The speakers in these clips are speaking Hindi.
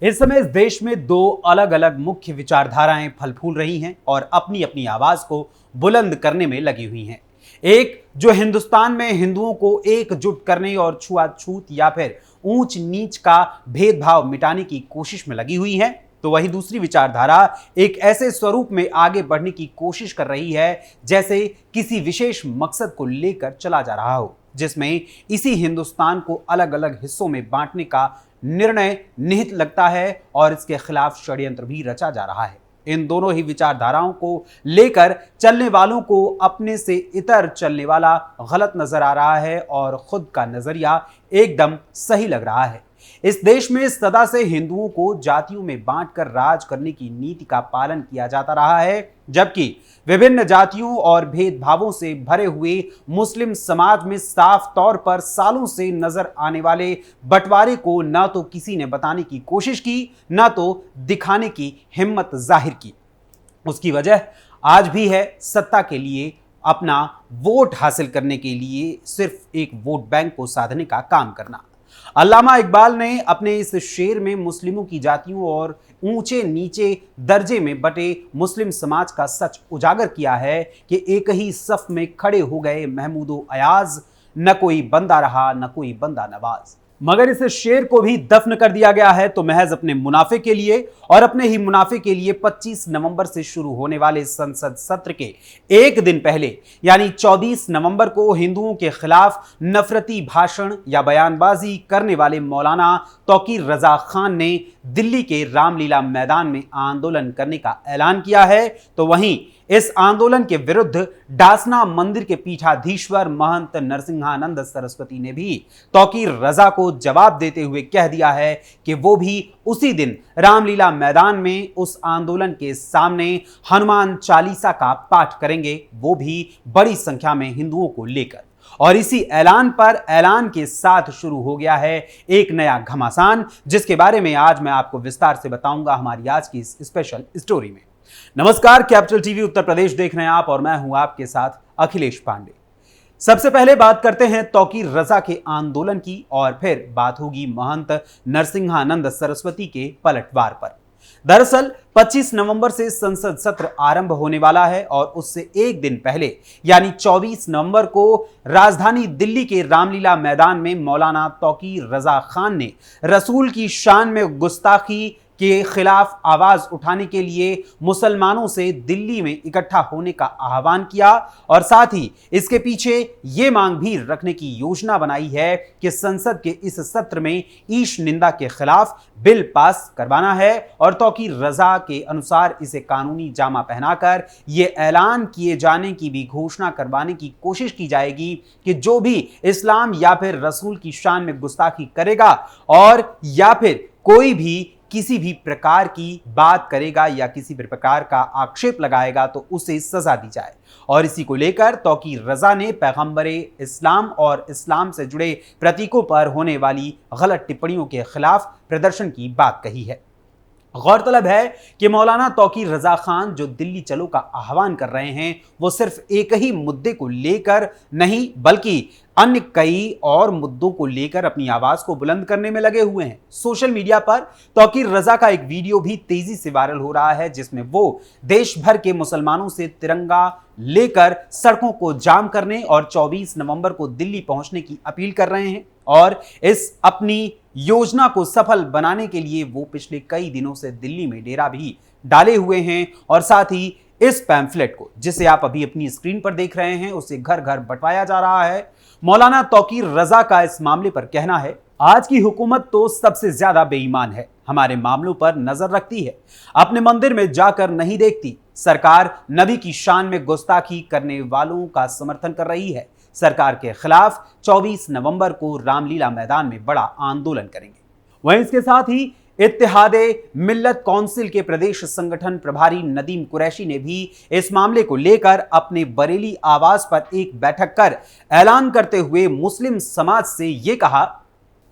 इस समय इस देश में दो अलग अलग मुख्य विचारधाराएं फल फूल रही हैं और अपनी अपनी आवाज को बुलंद करने में लगी हुई हैं। एक जो हिंदुस्तान में हिंदुओं को एकजुट करने और छुआछूत या फिर ऊंच नीच का भेदभाव मिटाने की कोशिश में लगी हुई है, तो वही दूसरी विचारधारा एक ऐसे स्वरूप में आगे बढ़ने की कोशिश कर रही है जैसे किसी विशेष मकसद को लेकर चला जा रहा हो, जिसमें इसी हिंदुस्तान को अलग अलग हिस्सों में बांटने का निर्णय निहित लगता है और इसके खिलाफ षड्यंत्र भी रचा जा रहा है। इन दोनों ही विचारधाराओं को लेकर चलने वालों को अपने से इतर चलने वाला गलत नजर आ रहा है और खुद का नजरिया एकदम सही लग रहा है। इस देश में सदा से हिंदुओं को जातियों में बांटकर राज करने की नीति का पालन किया जाता रहा है, जबकि विभिन्न जातियों और भेदभावों से भरे हुए मुस्लिम समाज में साफ तौर पर सालों से नजर आने वाले बंटवारे को न तो किसी ने बताने की कोशिश की, न तो दिखाने की हिम्मत जाहिर की। उसकी वजह आज भी है सत्ता के लिए, अपना वोट हासिल करने के लिए सिर्फ एक वोट बैंक को साधने का काम करना। अल्लामा इकबाल ने अपने इस शेर में मुस्लिमों की जातियों और ऊंचे नीचे दर्जे में बटे मुस्लिम समाज का सच उजागर किया है कि एक ही सफ में खड़े हो गए महमूदो अयाज, न कोई बंदा रहा न कोई बंदा नवाज। मगर इस शेर को भी दफन कर दिया गया है तो महज अपने मुनाफे के लिए, और अपने ही मुनाफे के लिए 25 नवंबर से शुरू होने वाले संसद सत्र के एक दिन पहले यानी 24 नवंबर को हिंदुओं के खिलाफ नफरती भाषण या बयानबाजी करने वाले मौलाना तौकीर रजा खान ने दिल्ली के रामलीला मैदान में आंदोलन करने का ऐलान किया है। तो वहीं इस आंदोलन के विरुद्ध डासना मंदिर के पीठाधीश्वर महंत नरसिंहानंद सरस्वती ने भी तौकीर रजा को जवाब देते हुए कह दिया है कि वो भी उसी दिन रामलीला मैदान में उस आंदोलन के सामने हनुमान चालीसा का पाठ करेंगे, वो भी बड़ी संख्या में हिंदुओं को लेकर। और इसी ऐलान पर ऐलान के साथ शुरू हो गया है एक नया घमासान, जिसके बारे में आज मैं आपको विस्तार से बताऊंगा हमारी आज की इस स्पेशल स्टोरी में। नमस्कार, कैपिटल टीवी उत्तर प्रदेश देख रहे हैं आप और मैं हूं आपके साथ अखिलेश पांडे। सबसे पहले बात करते हैं तौकीर रजा के आंदोलन की और फिर बात होगी महंत नरसिंहानंद सरस्वती के पलटवार पर। दरअसल 25 नवंबर से संसद सत्र आरंभ होने वाला है और उससे एक दिन पहले यानी 24 नवंबर को राजधानी दिल्ली के रामलीला मैदान में मौलाना तौकीर रजा खान ने रसूल की शान में गुस्ताखी के खिलाफ आवाज उठाने के लिए मुसलमानों से दिल्ली में इकट्ठा होने का आह्वान किया और साथ ही इसके पीछे ये मांग भी रखने की योजना बनाई है कि संसद के इस सत्र में ईश निंदा के खिलाफ बिल पास करवाना है और तौकीर रजा के अनुसार इसे कानूनी जामा पहनाकर ये ऐलान किए जाने की भी घोषणा करवाने की कोशिश की जाएगी कि जो भी इस्लाम या फिर रसूल की शान में गुस्ताखी करेगा और या फिर कोई भी किसी भी प्रकार की बात करेगा या किसी भी प्रकार का आक्षेप लगाएगा तो उसे सजा दी जाए। और इसी को लेकर तौकीर रजा ने पैगंबरे इस्लाम और इस्लाम से जुड़े प्रतीकों पर होने वाली गलत टिप्पणियों के खिलाफ प्रदर्शन की बात कही है। गौरतलब है कि मौलाना तौकीर रजा खान जो दिल्ली चलो का आह्वान कर रहे हैं वो सिर्फ एक ही मुद्दे को लेकर नहीं बल्कि अन्य कई और मुद्दों को लेकर अपनी आवाज को बुलंद करने में लगे हुए हैं। सोशल मीडिया पर तौकीर रजा का एक वीडियो भी तेजी से वायरल हो रहा है जिसमें वो देश भर के मुसलमानों से तिरंगा लेकर सड़कों को जाम करने और 24 नवंबर को दिल्ली पहुंचने की अपील कर रहे हैं और इस अपनी योजना को सफल बनाने के लिए वो पिछले कई दिनों से दिल्ली में डेरा भी डाले हुए हैं और साथ ही इस पैम्फलेट को जिसे आप अभी अपनी स्क्रीन पर देख रहे हैं उसे घर घर बंटवाया जा रहा है। मौलाना तौकीर रजा का इस मामले पर कहना है, आज की हुकूमत तो सबसे ज्यादा बेईमान है, हमारे मामलों पर नजर रखती है, अपने मंदिर में जाकर नहीं देखती, सरकार नबी की शान में गुस्ताखी करने वालों का समर्थन कर रही है, सरकार के खिलाफ 24 नवंबर को रामलीला मैदान में बड़ा आंदोलन करेंगे। वहीं इसके साथ ही इत्तेहादे मिल्लत काउंसिल के प्रदेश संगठन प्रभारी नदीम कुरैशी ने भी इस मामले को लेकर अपने बरेली आवास पर एक बैठक कर ऐलान करते हुए मुस्लिम समाज से ये कहा,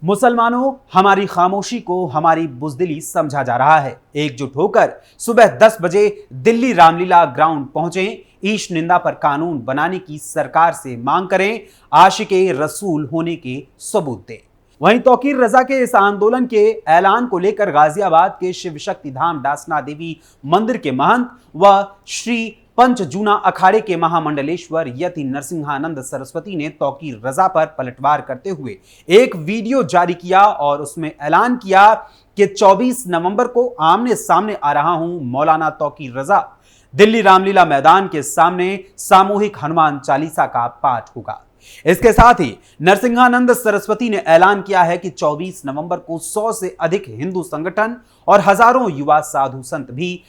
मुसलमानों, हमारी खामोशी को हमारी बुजदिली समझा जा रहा है। एकजुट होकर सुबह 10 बजे दिल्ली रामलीला ग्राउंड पहुंचें, ईश निंदा पर कानून बनाने की सरकार से मांग करें, आशिके रसूल होने के सबूत दें। वहीं तौकीर रजा के इस आंदोलन के ऐलान को लेकर गाजियाबाद के शिव शक्ति धाम डासना देवी मंदिर के महंत व श्री पंचजूना अखाड़े के महामंडलेश्वर यति नरसिंहानंद सरस्वती ने तौकीर रजा पर पलटवार करते हुए एक वीडियो जारी किया और उसमें ऐलान किया कि 24 नवंबर को आमने सामने आ रहा हूं मौलाना तौकीर रजा। दिल्ली रामलीला मैदान के सामने सामूहिक हनुमान चालीसा का पाठ होगा। इसके साथ ही नरसिंहानंद सरस्वती ने ऐलान किया है कि 24 नवंबर को 100 से अधिक हिंदू संगठन और हजारों युवा साधु संत भी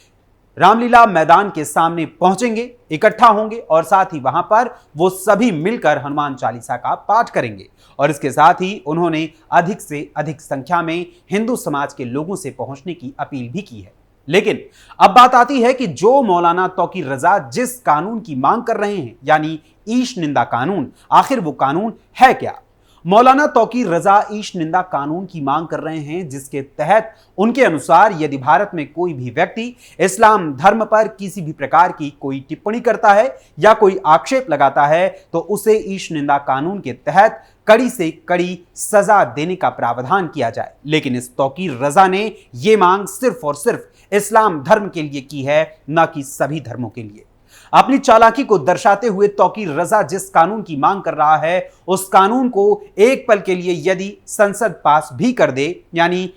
रामलीला मैदान के सामने पहुंचेंगे, इकट्ठा होंगे और साथ ही वहां पर वो सभी मिलकर हनुमान चालीसा का पाठ करेंगे। और इसके साथ ही उन्होंने अधिक से अधिक संख्या में हिंदू समाज के लोगों से पहुंचने की अपील भी की है। लेकिन अब बात आती है कि जो मौलाना तौकीर रजा जिस कानून की मांग कर रहे हैं, यानी ईश निंदा कानून, आखिर वो कानून है क्या? मौलाना तौकीर रजा ईश निंदा कानून की मांग कर रहे हैं, जिसके तहत उनके अनुसार यदि भारत में कोई भी व्यक्ति इस्लाम धर्म पर किसी भी प्रकार की कोई टिप्पणी करता है या कोई आक्षेप लगाता है तो उसे ईश निंदा कानून के तहत कड़ी से कड़ी सजा देने का प्रावधान किया जाए। लेकिन इस तौकीर रजा ने यह मांग सिर्फ और सिर्फ इस्लाम धर्म के लिए की है, न कि सभी धर्मों के लिए। अपनी चालाकी को दर्शाते हुए तौकीर रजा जिस कानून की मांग कर रहा है उस कानून को एक पल के लिए यदि संसद पास भी कर दे, यानी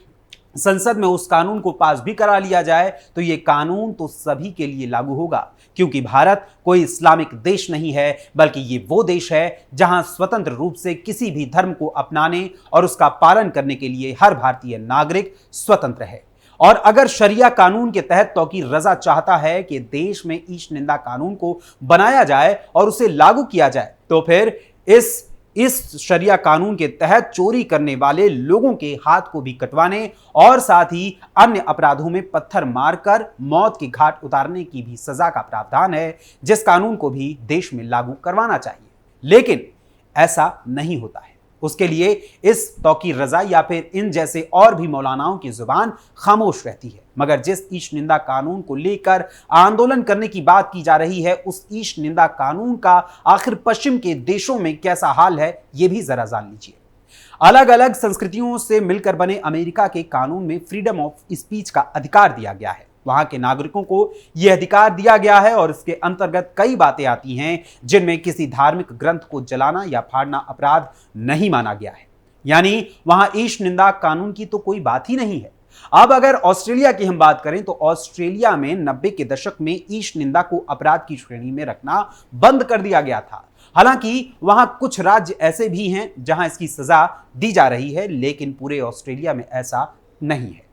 संसद में उस कानून को पास भी करा लिया जाए, तो यह कानून तो सभी के लिए लागू होगा, क्योंकि भारत कोई इस्लामिक देश नहीं है, बल्कि ये वो देश है जहां स्वतंत्र रूप से किसी भी धर्म को अपनाने और उसका पालन करने के लिए हर भारतीय नागरिक स्वतंत्र है। और अगर शरिया कानून के तहत तौकीर रजा चाहता है कि देश में ईश निंदा कानून को बनाया जाए और उसे लागू किया जाए, तो फिर इस शरिया कानून के तहत चोरी करने वाले लोगों के हाथ को भी कटवाने और साथ ही अन्य अपराधों में पत्थर मारकर मौत के घाट उतारने की भी सजा का प्रावधान है, जिस कानून को भी देश में लागू करवाना चाहिए। लेकिन ऐसा नहीं होता है। उसके लिए इस तौकीर रजा या फिर इन जैसे और भी मौलानाओं की जुबान खामोश रहती है। मगर जिस ईश निंदा कानून को लेकर आंदोलन करने की बात की जा रही है, उस ईश निंदा कानून का आखिर पश्चिम के देशों में कैसा हाल है, यह भी जरा जान लीजिए। अलग अलग संस्कृतियों से मिलकर बने अमेरिका के कानून में फ्रीडम ऑफ स्पीच का अधिकार दिया गया है। वहां के नागरिकों को यह अधिकार दिया गया है और इसके अंतर्गत कई बातें आती हैं जिनमें किसी धार्मिक ग्रंथ को जलाना या फाड़ना अपराध नहीं माना गया है। यानी वहां ईश निंदा कानून की तो कोई बात ही नहीं है। अब अगर ऑस्ट्रेलिया की हम बात करें तो ऑस्ट्रेलिया में 90 के दशक में ईश निंदा को अपराध की श्रेणी में रखना बंद कर दिया गया था। हालांकि वहां कुछ राज्य ऐसे भी हैं जहां इसकी सजा दी जा रही है, लेकिन पूरे ऑस्ट्रेलिया में ऐसा नहीं है।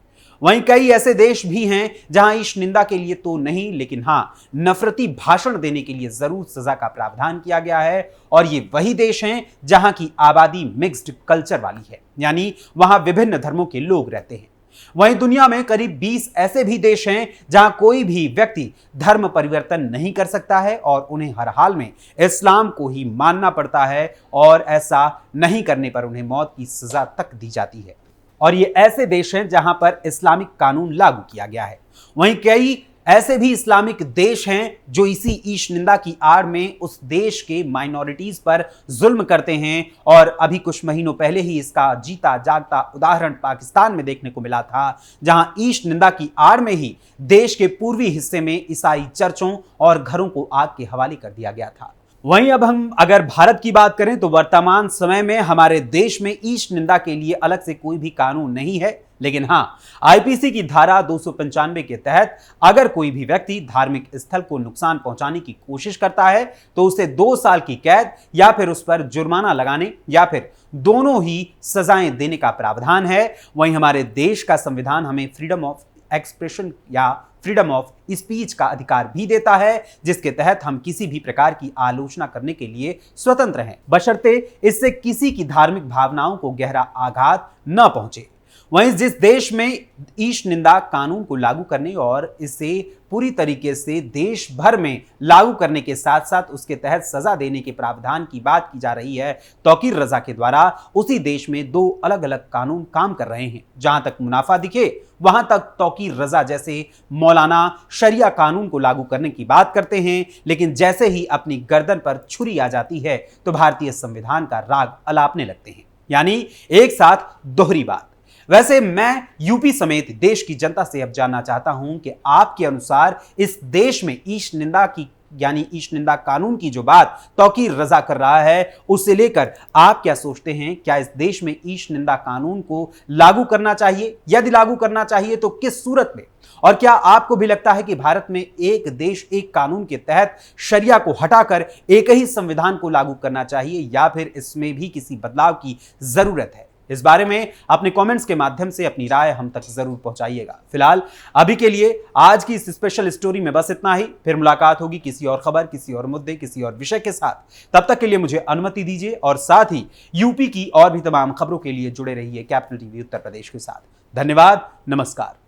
वहीं कई ऐसे देश भी हैं जहां ईश निंदा के लिए तो नहीं, लेकिन हां नफरती भाषण देने के लिए जरूर सजा का प्रावधान किया गया है। और ये वही देश हैं जहां की आबादी मिक्स्ड कल्चर वाली है, यानी वहां विभिन्न धर्मों के लोग रहते हैं। वहीं दुनिया में करीब 20 ऐसे भी देश हैं जहां कोई भी व्यक्ति धर्म परिवर्तन नहीं कर सकता है और उन्हें हर हाल में इस्लाम को ही मानना पड़ता है, और ऐसा नहीं करने पर उन्हें मौत की सजा तक दी जाती है। और ये ऐसे देश हैं जहां पर इस्लामिक कानून लागू किया गया है। वहीं कई ऐसे भी इस्लामिक देश हैं जो इसी ईश निंदा की आड़ में उस देश के माइनॉरिटीज पर जुल्म करते हैं। और अभी कुछ महीनों पहले ही इसका जीता जागता उदाहरण पाकिस्तान में देखने को मिला था, जहां ईश निंदा की आड़ में ही देश के पूर्वी हिस्से में ईसाई चर्चों और घरों को आग के हवाले कर दिया गया था। वहीं अब हम अगर भारत की बात करें तो वर्तमान समय में हमारे देश में ईश निंदा के लिए अलग से कोई भी कानून नहीं है, लेकिन हां आईपीसी की धारा 295 के तहत अगर कोई भी व्यक्ति धार्मिक स्थल को नुकसान पहुंचाने की कोशिश करता है तो उसे 2 साल की कैद या फिर उस पर जुर्माना लगाने या फिर दोनों ही सजाएं देने का प्रावधान है। वहीं हमारे देश का संविधान हमें फ्रीडम ऑफ एक्सप्रेशन या फ्रीडम ऑफ स्पीच का अधिकार भी देता है, जिसके तहत हम किसी भी प्रकार की आलोचना करने के लिए स्वतंत्र हैं, बशर्ते इससे किसी की धार्मिक भावनाओं को गहरा आघात न पहुंचे। वहीं जिस देश में ईश निंदा कानून को लागू करने और इसे पूरी तरीके से देश भर में लागू करने के साथ साथ उसके तहत सजा देने के प्रावधान की बात की जा रही है तौकीर रजा के द्वारा, उसी देश में 2 अलग अलग कानून काम कर रहे हैं। जहां तक मुनाफा दिखे वहां तक तौकीर रजा जैसे मौलाना शरिया कानून को लागू करने की बात करते हैं, लेकिन जैसे ही अपनी गर्दन पर छुरी आ जाती है तो भारतीय संविधान का राग अलापने लगते हैं। यानी एक साथ दोहरी बात। वैसे मैं यूपी समेत देश की जनता से अब जानना चाहता हूं कि आपके अनुसार इस देश में ईश निंदा की यानी ईश निंदा कानून की जो बात तौकीर रजा कर रहा है, उसे लेकर आप क्या सोचते हैं? क्या इस देश में ईश निंदा कानून को लागू करना चाहिए? यदि लागू करना चाहिए तो किस सूरत में? और क्या आपको भी लगता है कि भारत में एक देश एक कानून के तहत शरिया को हटाकर एक ही संविधान को लागू करना चाहिए, या फिर इसमें भी किसी बदलाव की जरूरत है? इस बारे में अपने कमेंट्स के माध्यम से अपनी राय हम तक जरूर पहुंचाइएगा। फिलहाल अभी के लिए आज की इस स्पेशल स्टोरी में बस इतना ही। फिर मुलाकात होगी किसी और खबर, किसी और मुद्दे, किसी और विषय के साथ। तब तक के लिए मुझे अनुमति दीजिए और साथ ही यूपी की और भी तमाम खबरों के लिए जुड़े रहिए कैपिटल टीवी उत्तर प्रदेश के साथ। धन्यवाद, नमस्कार।